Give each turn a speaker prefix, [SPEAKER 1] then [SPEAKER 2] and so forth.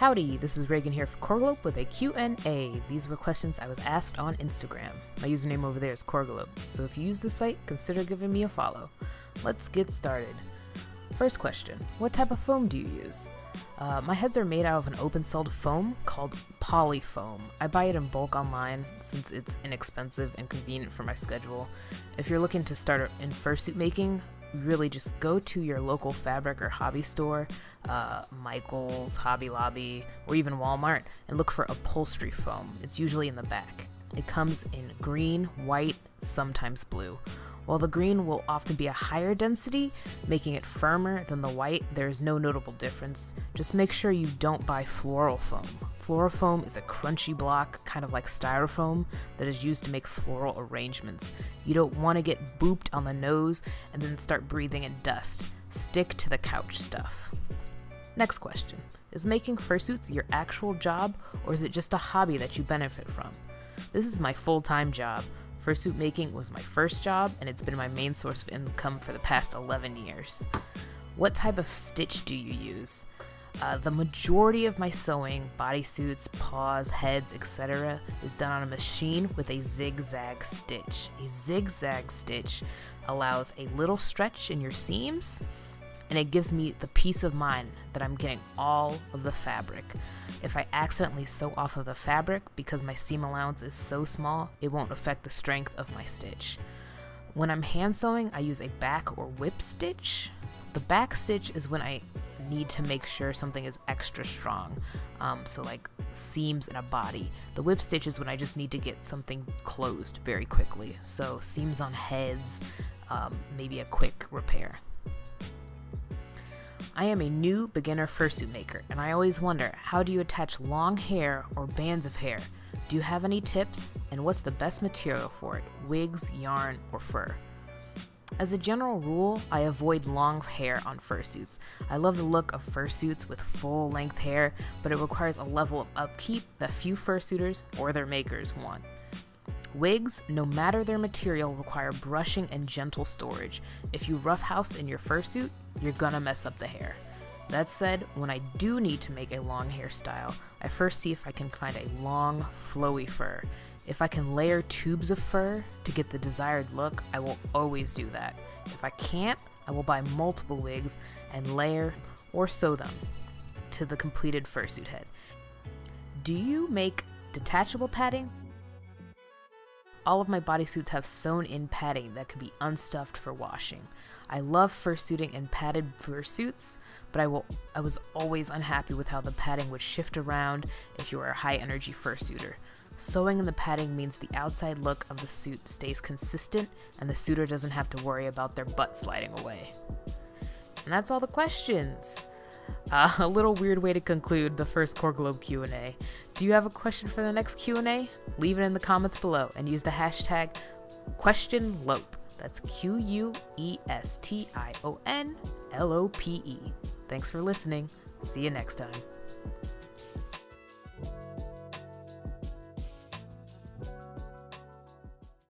[SPEAKER 1] Howdy, this is Reagan here for Corgilope with a Q&A. These were questions I was asked on Instagram. My username over there is Corgilope, so if you use the site, consider giving me a follow. Let's get started. First question, what type of foam do you use? My heads are made out of an open-celled foam called polyfoam. I buy it in bulk online since it's inexpensive and convenient for my schedule. If you're looking to start in fursuit making, really just go to your local fabric or hobby store, Michael's, Hobby Lobby, or even Walmart, and look for upholstery foam. It's usually in the back. It comes in green, white, sometimes blue. While the green will often be a higher density, making it firmer than the white, there is no notable difference. Just make sure you don't buy floral foam. Floral foam is a crunchy block, kind of like styrofoam, that is used to make floral arrangements. You don't want to get booped on the nose and then start breathing in dust. Stick to the couch stuff. Next question. Is making fursuits your actual job, or is it just a hobby that you benefit from? This is my full-time job. Fursuit making was my first job, and it's been my main source of income for the past 11 years. What type of stitch do you use? The majority of my sewing, bodysuits, paws, heads, etc. is done on a machine with a zigzag stitch. A zigzag stitch allows a little stretch in your seams, and it gives me the peace of mind that I'm getting all of the fabric. If I accidentally sew off of the fabric because my seam allowance is so small, it won't affect the strength of my stitch. When I'm hand sewing, I use a back or whip stitch. The back stitch is when I need to make sure something is extra strong, so like seams in a body. The whip stitch is when I just need to get something closed very quickly, so seams on heads, maybe a quick repair. I am a new beginner fursuit maker, and I always wonder, how do you attach long hair or bands of hair? Do you have any tips? And what's the best material for it? Wigs, yarn, or fur? As a general rule, I avoid long hair on fursuits. I love the look of fursuits with full-length hair, but it requires a level of upkeep that few fursuiters or their makers want. Wigs, no matter their material, require brushing and gentle storage. If you roughhouse in your fursuit, you're gonna mess up the hair. That said, when I do need to make a long hairstyle, I first see if I can find a long, flowy fur. If I can layer tubes of fur to get the desired look, I will always do that. If I can't, I will buy multiple wigs and layer or sew them to the completed fursuit head. Do you make detachable padding? All of my bodysuits have sewn-in padding that can be unstuffed for washing. I love fursuiting in padded fursuits, but I was always unhappy with how the padding would shift around if you are a high-energy fursuiter. Sewing in the padding means the outside look of the suit stays consistent and the suitor doesn't have to worry about their butt sliding away. And that's all the questions. A little weird way to conclude the first Corgilope Q&A. Do you have a question for the next Q&A? Leave it in the comments below and use the hashtag questionLOPE. That's QUESTIONLOPE. Thanks for listening. See you next time.